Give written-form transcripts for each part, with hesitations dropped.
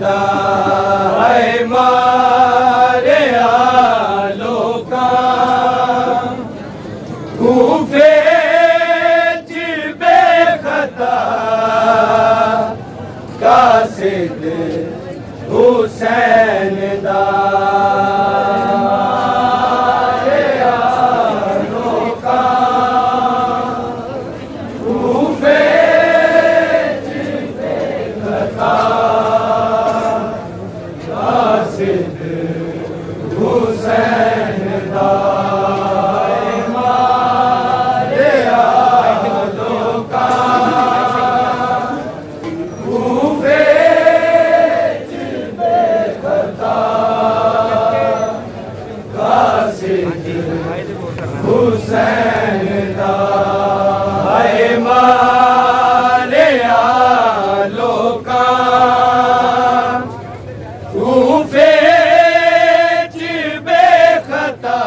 दा है मारे आलोका कूफे च बेखता कासिद हुसैन दा हुसैन दा है मारे आलोका कूफे च बेखता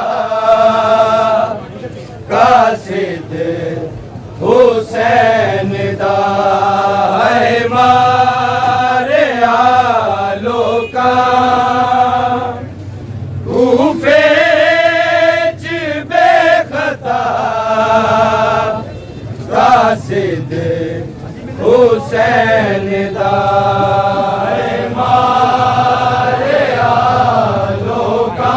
कासिद हुसैन दा है मारे आलोका कूफे कासिद हुसैन दा है मारे आलोका कूफे च बेखता कासिद हुसैन दा है मारे आलोका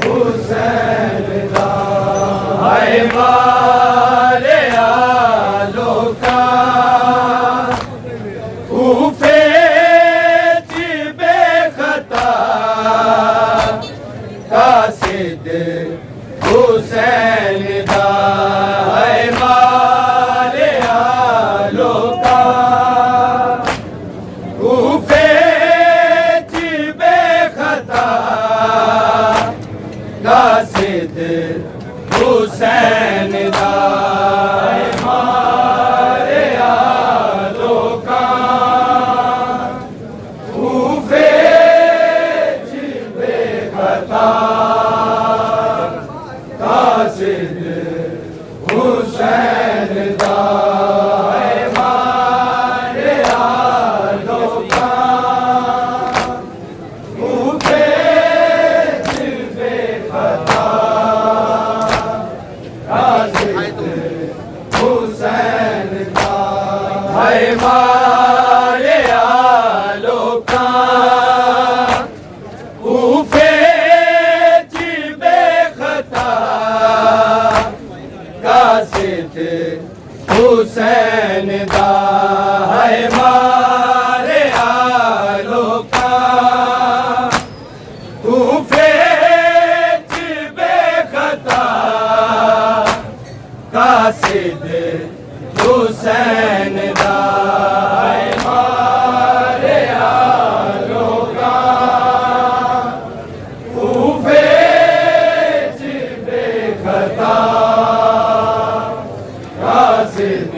हुसैन दा है मारे आलोका कूफे च बेखता कासिद हुसैन दा है मारे आलोका कूफे च बेखता कासिद हुसैन दा है मारे आलोका कूफे च बेखता कासिद हुसैन दा है मारे आलोका कूफे च बेखता हुसैन दा है मारे आलोका कूफे च बेखता कासिद हुसैन दा है मारे आलोका कूफे च बेखता कासिद हुसैन दा है मारे आलोका कूफे च बेखता कासिद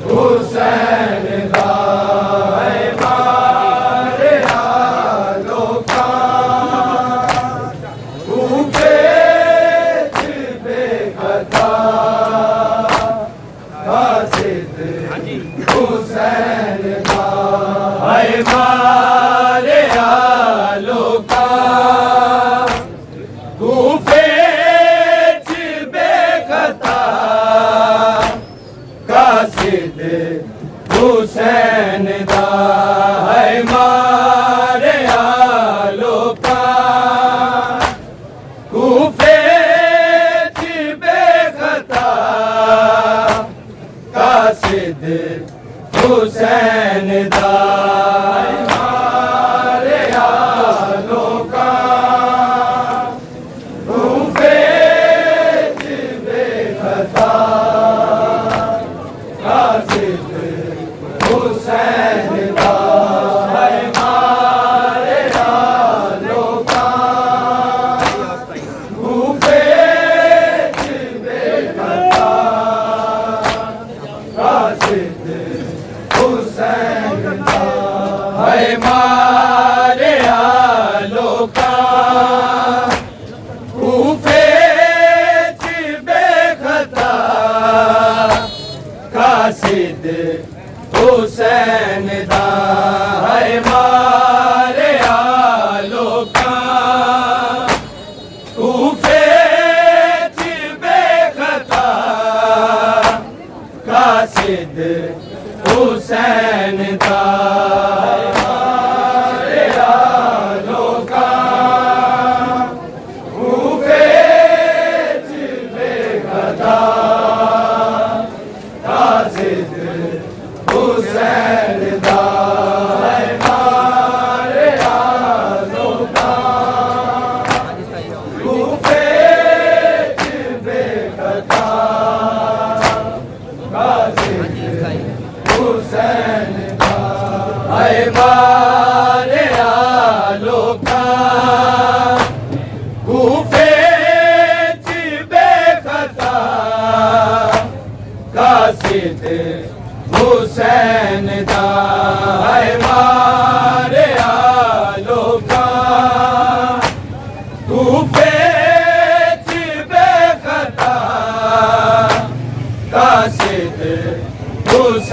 हुसैन दा है मारे आलोका कूफे च बेखता कासिद हुसैन दा है मारे आलोका कूफे च बेखता कासिद हुसैन दा है मारे आलोका कूफे च बेखता कासिद हुसैन दा है मारे आलोका कूफे च बेखता कासिद हुसैन दा है मारे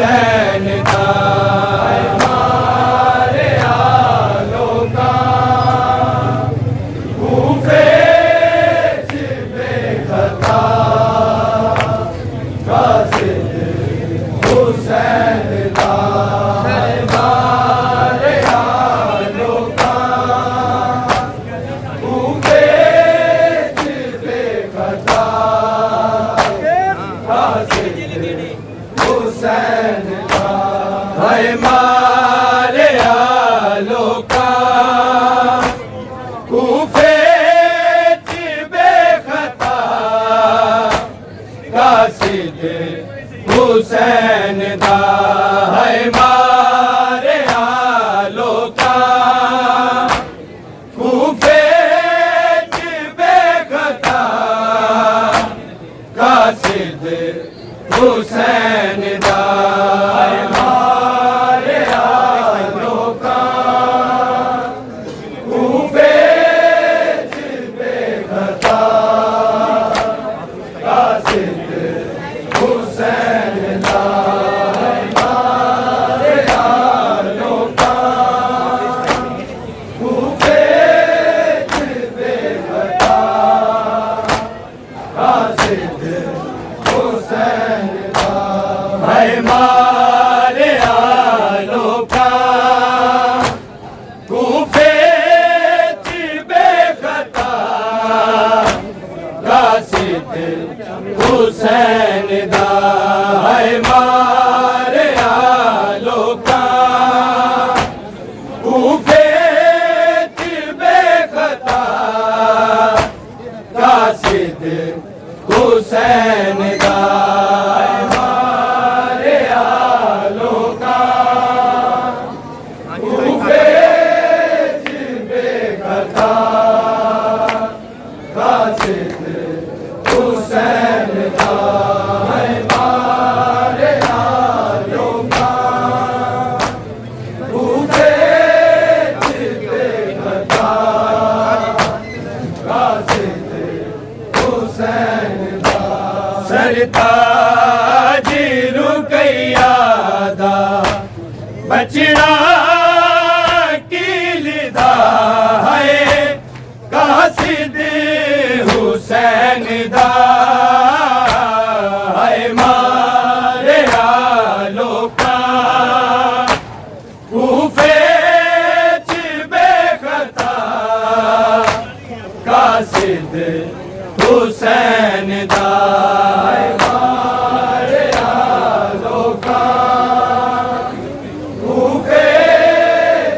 हुसैन दा मारे आलों का कूफे च बेखता कासिद हुसैन दा मारे आलों का कूफे च बेखता कासिद हुसैन का है मारे आलों का कूफे च बेखता कासिद हुसैन दा है मारे आलों का कूफे च बेखता कासिद हुसैन दा मारे आलों का कूफे च बेखता कासिद हुसैन दा मारे आलों का कूफे च बेखता कासिद हुसैन है मारे आलों का कूफे च बेखता कासिद हुसैन दा है मारे आलों का कूफे च बेखता कासिद हुसैन दा हुसैन दा है मारे आलों का कूफे च बेखता कासिद हुसैन दा सरताज रुकैया दा बचड़ा कीलदा है कासिद हुसैन दा है मारे आलों का कूफे च बेखता कासिद हुसैन दा है मारे आलों का कूफे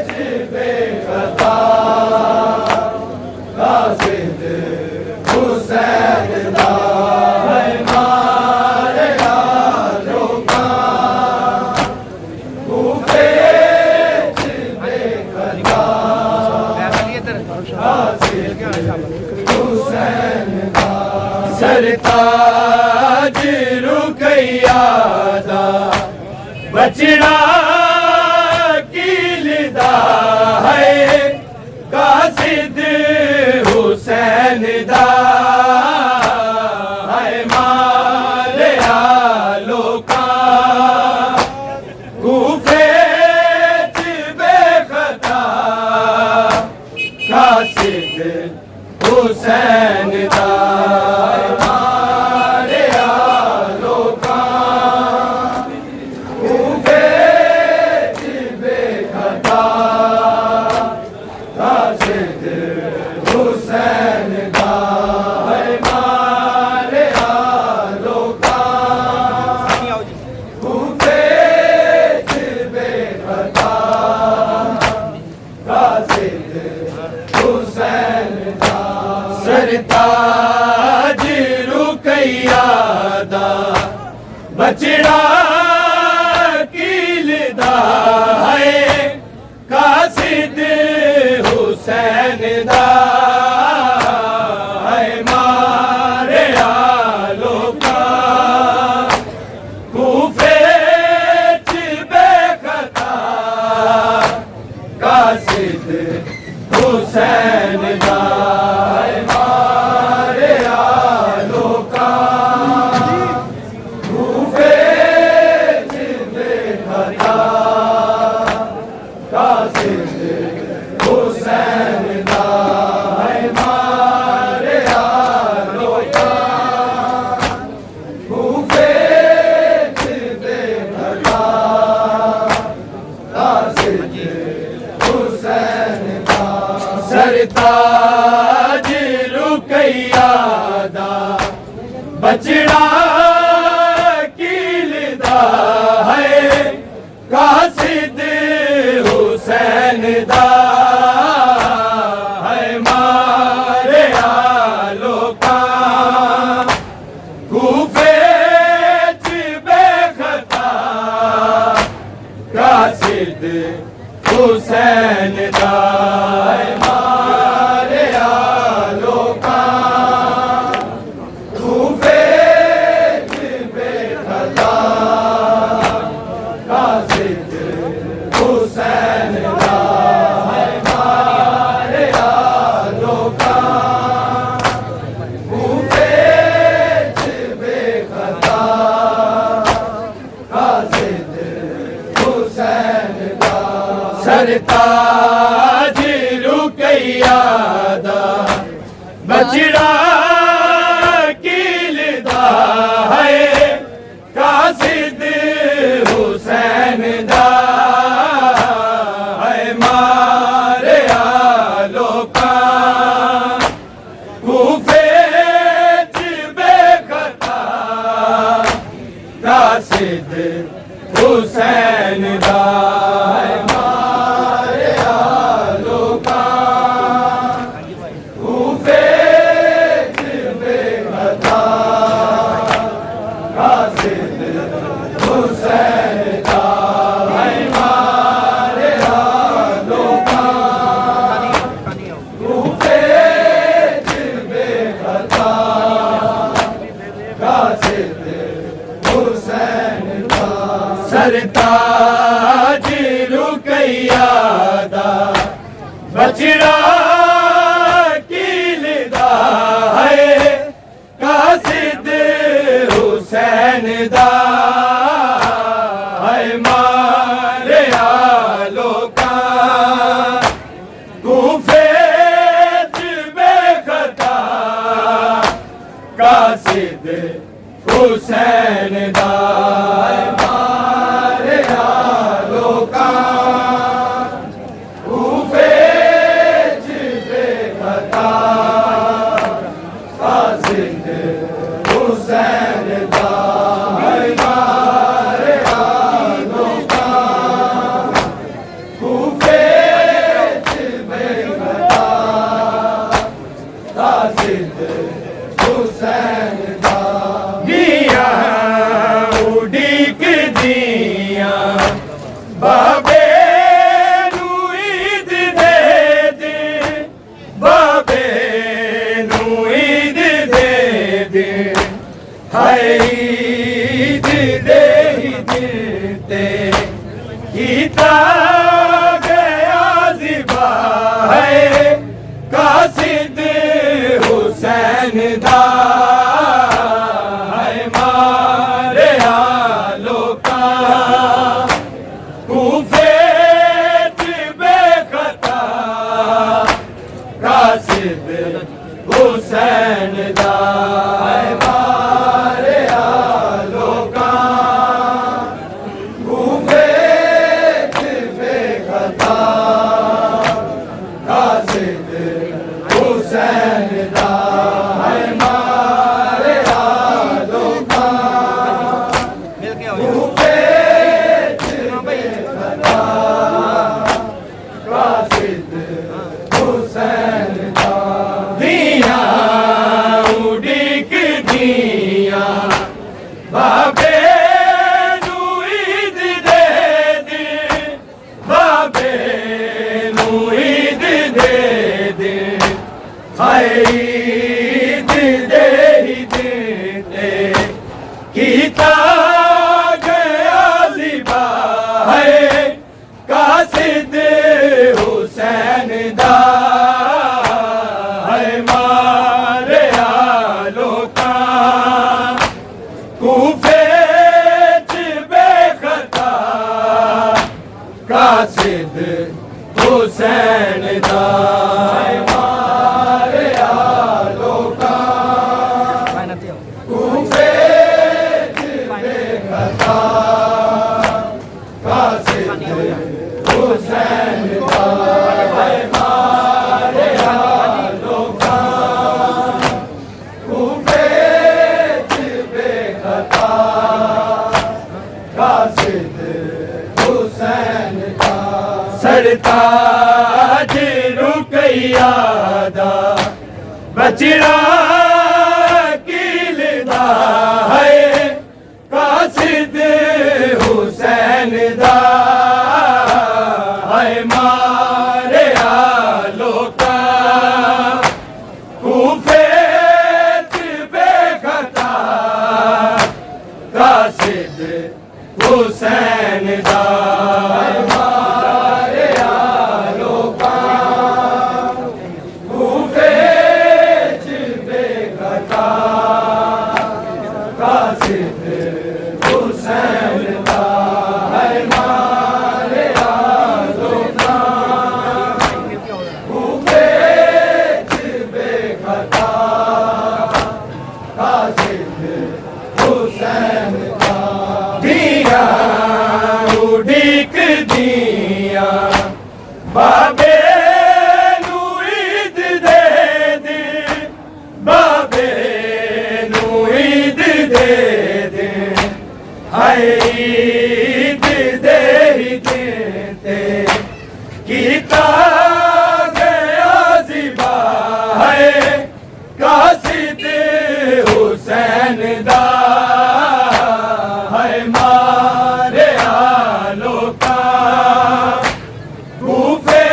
च बेखता कासिद हुसैन दा है मारे आलों का कूफे च बेखता कासिद हुसैन दा सरताज रुकैया दा बचड़ा कीलदा है कासिद हुसैन दा है मारे आलों का कूफे च बेखता कासिद हुसैन दा है मारे आलों का कूफे च बेखता कासिद हुसैन दा है मारे आलों का कूफे च बेखता कासिद हुसैन दा सरताज रुकैया दा बचड़ा कीलदा है कासिद हुसैन दा है मारे आलों का कूफे च बेखता कासिद हुसैन दा है मारे आलों का कूफे च सरताज रुकैया दा बचड़ा कीलदा है कासिद हुसैन दा है मारे आलोका कूफे च बेखता कासिद हुसैन दा है मारे आलोका कूफे च बेखता कासिद हुसैन दा है मारे आलोका कूफे च बेखता कासिद हुसैन दा सरताज रुकैया दा बचड़ा कीलदा है कासिद हुसैन दा है मारे आलोका कूफे च बेखता कासिद हुसैन दा है मारे आलोका कूफे च बेखता कासिद हुसैन दा है मारे आलोका कूफे च बेखता कासिद हुसैन दा सरताज रुकैया दा बचड़ा कीलदा है कासिद हुसैन दा है मारे आलोका कूफे च बेखता कासिद हुसैन दा है मारे आलोका कूफे च बेखता कासिद हुसैन दा है मारे आलोका कूफे च बेखता कासिद हुसैन दा दिया उड़ीक दिया बाबे नू ईद दे दे बाबे नू ईद दे दे हाय ईद दे दिते कीता गया ज़िबा है कासिद हुसैन दा है मारे आलोका कूफे च बेखता कासिद हुसैन दा है मारे आलोका कूफे च बेखता कासिद हुसैन दा है मारे आलोका कूफे च बेखता कासिद हुसैन दा दिया उड़ीक दिया बाबे नू ईद दे दे बाबे नू ईद दे दे हाय ईद दे देते कीता गया ज़िबा है कासिद हुसैन दा है मारे आलोका कूफे च बेखता कासिद हुसैन दा है मारे दा बचड़ा कीलदा है कासिद हुसैन दा है मारे लोका कूफे च बेखता कासिद हुसैन दा उड़ीक दिया बाबे नू ईद दे दे बाबे नू ईद दे दे हाय ईद दे ही देते कीता गया ज़िबा है कासिद हुसैन दा है मारे लोका कूफे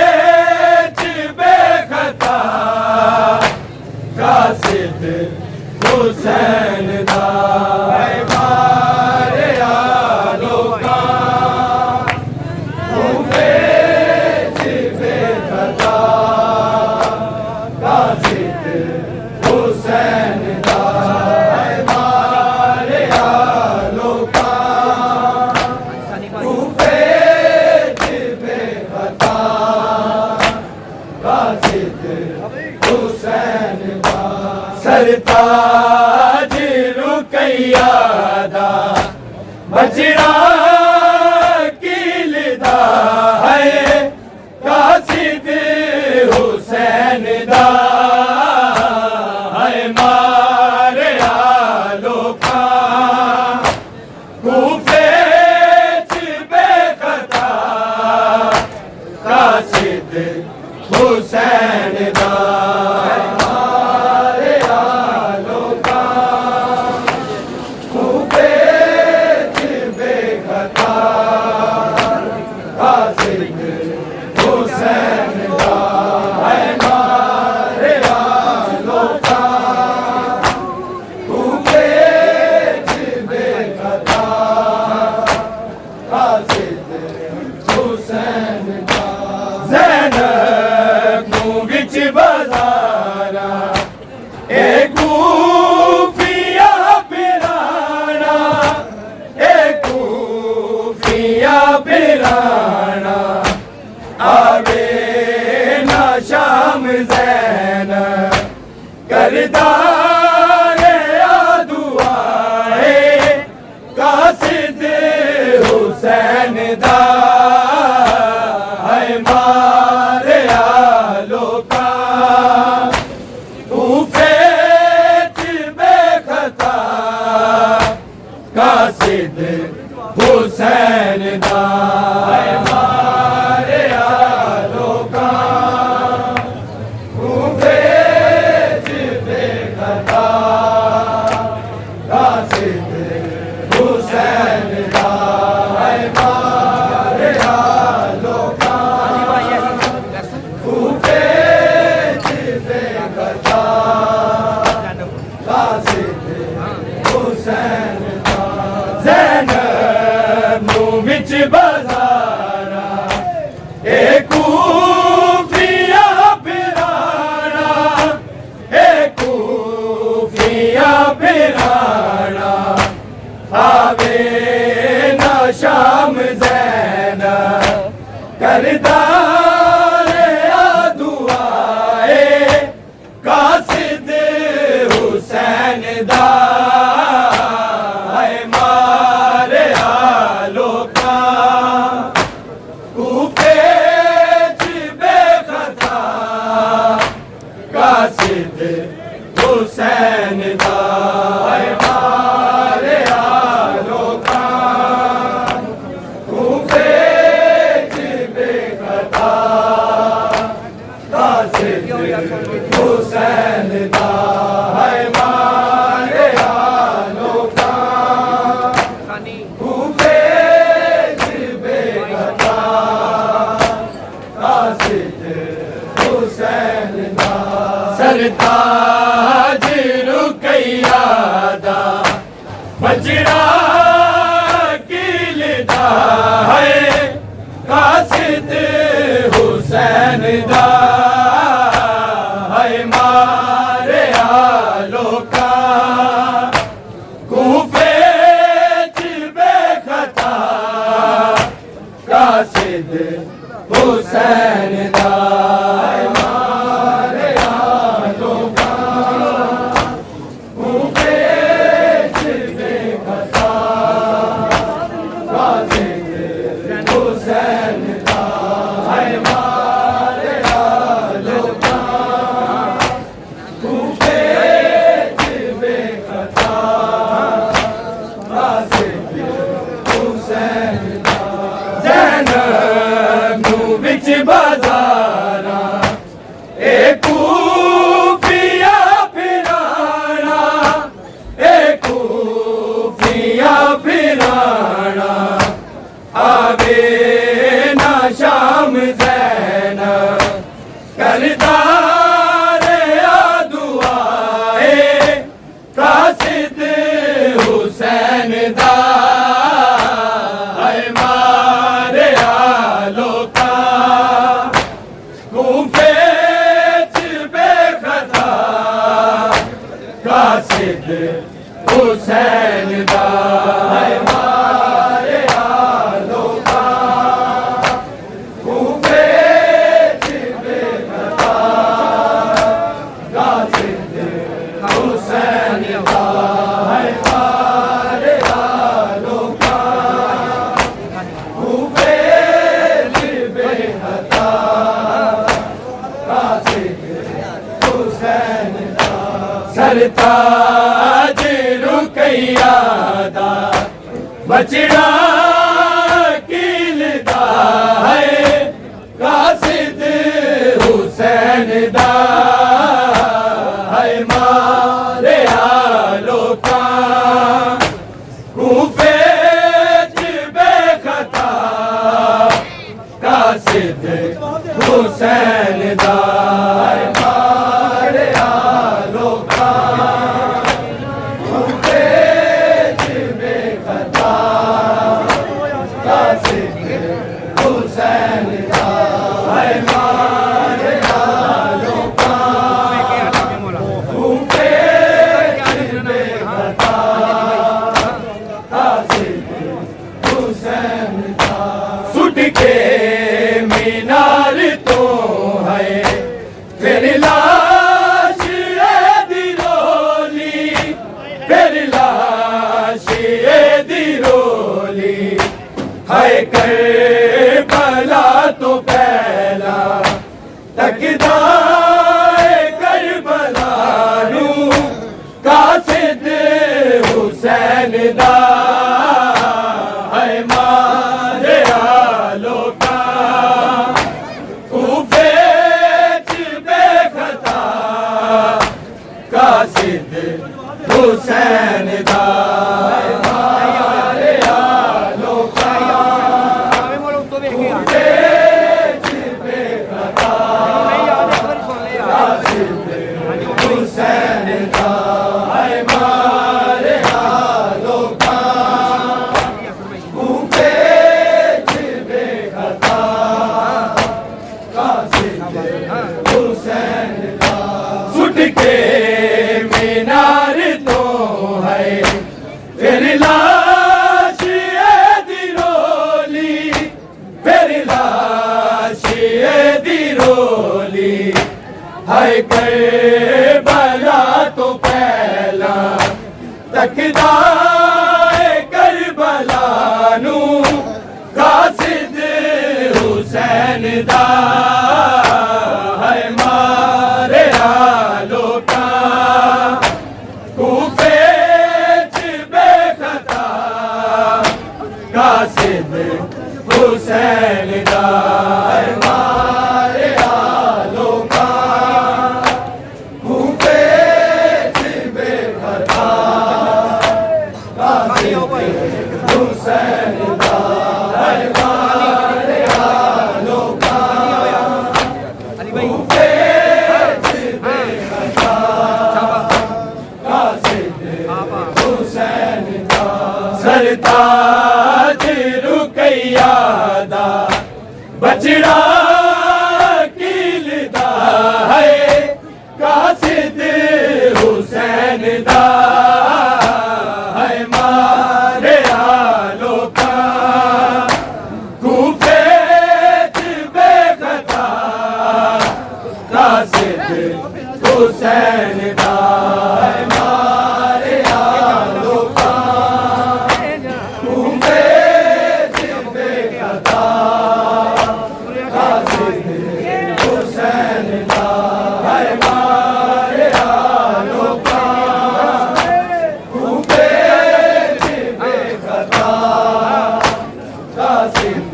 च बेखता कासिद हुसैन दा है मारे लोका कूफे च बेखता कासिद हुसैन दा सरताज रुकैया दा बचड़ा कीलदा है कासिद हुसैन दा है मारे लोका कूफे च बेखता कासिद हुसैन दा बाजारा एक कूफिया बिराना एक कूफिया बिराना आवे ना शाम ज़ैन करदारे दुआए कासिद हुसैन दा है मारे लोका कूफे च बेखता कासिद हुसैन दा है मारे लोका कूफे च बेखता कासिद हुसैन दा है मारे लोका कूफे विच बाजारा एक कूफिया बिराना एक कूफिया बिराना आवे ना शाम ज़ैन करदारे दुआए कासिद कासिद हुसैन दा है मारे आलों का कूफे च बेखता कासिद हुसैन दा सरताज रुकैया दा बजड़ा किलदा है कासिद हुसैन दा है मारे आलों का कूफे च बेखता कासिद हुसैन दा है मारे आलों का कूफे च बेखता कासिद हुसैन दा है मारे आलों का कूफे च बेखता कासिद हुसैन दा ज़ैनब नू विच बाज़ारा ए कूफिया फिराना ए कूफिया फिराना आवे ना शाम ज़ैनब करदार दुआए कासिद हुसैन दा है मारे आलों का कूफे च बेखता कासिद हुसैन दा है मारे आलों का कूफे च बेखता कासिद हुसैन दा है मारे आलों का कूफे च बेखता कासिद हुसैन दा सरताज रुकैया दा बचड़ा किलदा है कासिद हुसैन दा है मारे आलों का कूफे च बेखता कासिद हुसैन दा है मारे आलों का कूफे च बेखता कासिद हुसैन दा है मारे आलों का कूफे च बेखता कासिद हुसैन दा सुट के मीनार तो है फिर लाश दिरोली फिर लाश दिरोली है करबला तो पहला तकदा करबला नू कासिद हुसैन दा है मारे आलों का कूफे च बेखता कासिद हुसैन दा है मारे आलों का कूफे च बेखता कासिद हुसैन दा है मारे आलों का कूफे च बेखता कासिद हुसैन दा सुट के मीनार तो है फिर लाश दिरोली फिर लाश दिरोली है करबला तो पहला तकदा करबला नू कासिद हुसैन दा है मारे आलों का कूफे च बेखता कासिद हुसैन दा है मारे आलों का कासिद हुसैन दा है मारे आलोका कूफे च बेखता कासिद हुसैन दा है मारे आलोका कूफे च बेखता कासिद हुसैन दा है मारे आलोका कूफे च बेखता कासिद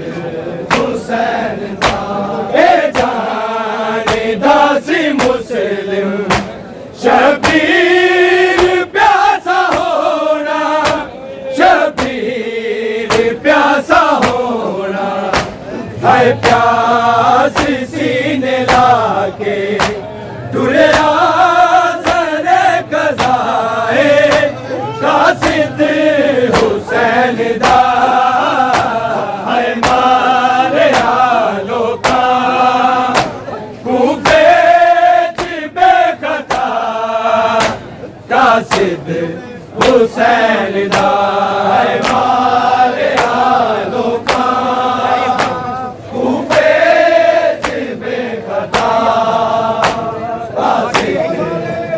हुसैन दा ए जाने दासी मुस्लिम शबीर प्यासा होना शबीर प्यासा होना है प्यास सीने लाके तुरे आसरे कज़ाए कासिद हुसैन दा है मारे आलोका कूफे च बेखता कासिद हुसैन दा है मारे आलोका कूफे च बेखता कासिद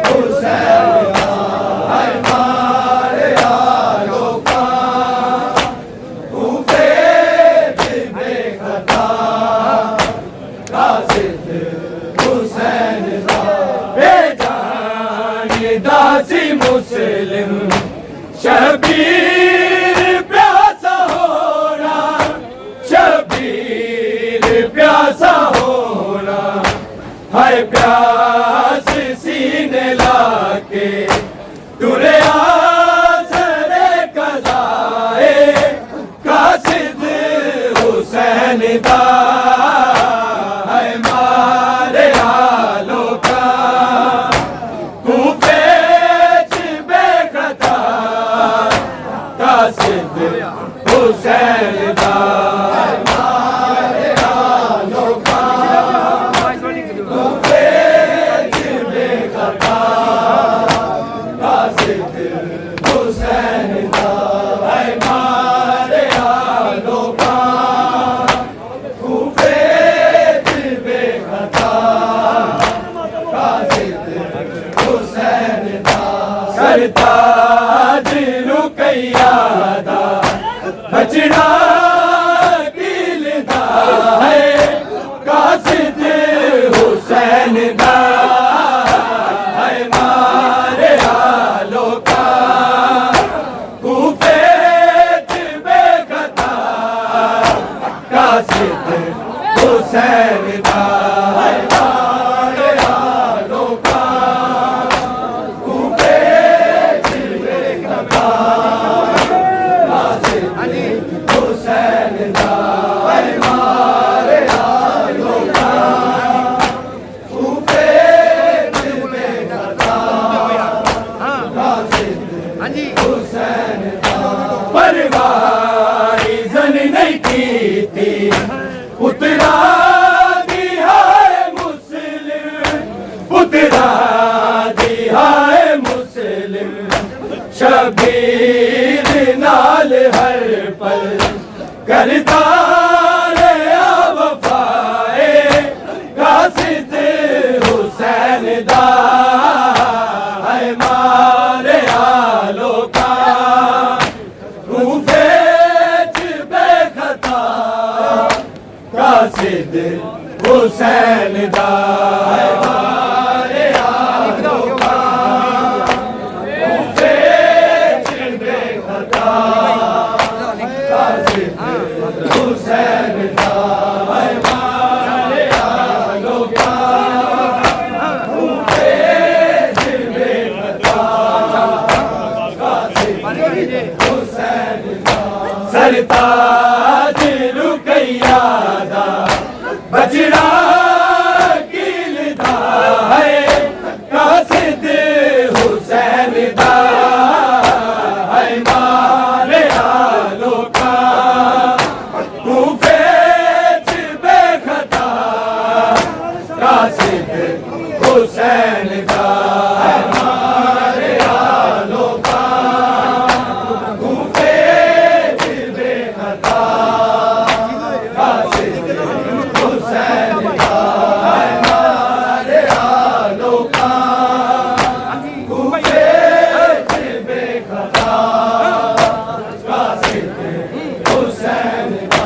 हुसैन दा है मारे आलोका कूफे च बेखता कासिद हुसैन दा बेजान दासी मुस्लिम शबीर प्यासा होना शबीर प्यासा होना है प्यास सीने लाके तुरे आसरे कज़ाए कासिद हुसैन दा है मारे आलोका कूफे च बेखता कासिद हुसैन दा है मारे आलोका कूफे च बेखता कासिद हुसैन दा है मारे आलोका कूफे च बेखता कासिद हुसैन दा सरताज रुकैया दा बचड़ा कीलदा है कासिद हुसैन दा है मारे आलोका कूफे च बेखता कासिद हुसैन दा है मारे आलोका कूफे च बेखता कासिद हुसैन दा है मारे आलोका कूफे च बेखता कासिद हुसैन दा परवारी जन नहीं की थी उतरा दी हाय मुस्लिम उतरा दी हाय मुस्लिम शबीर नाल हर पल करता रे वफाए कासिद हुसैन दा है मारे आलोका कूफे च बेखता कासिद हुसैन दा है मारे आलोका कूफे च बेखता कासिद हुसैन दा है मारे आलोका कूफे च बेखता कासिद हुसैन दा सरताज रुकैया दा बचड़ा कील हुसैन का हमारे आलों का कूफे दिल बेखता कासिद हुसैन का हमारे आलों का कूफे दिल बेखता कासिद हुसैन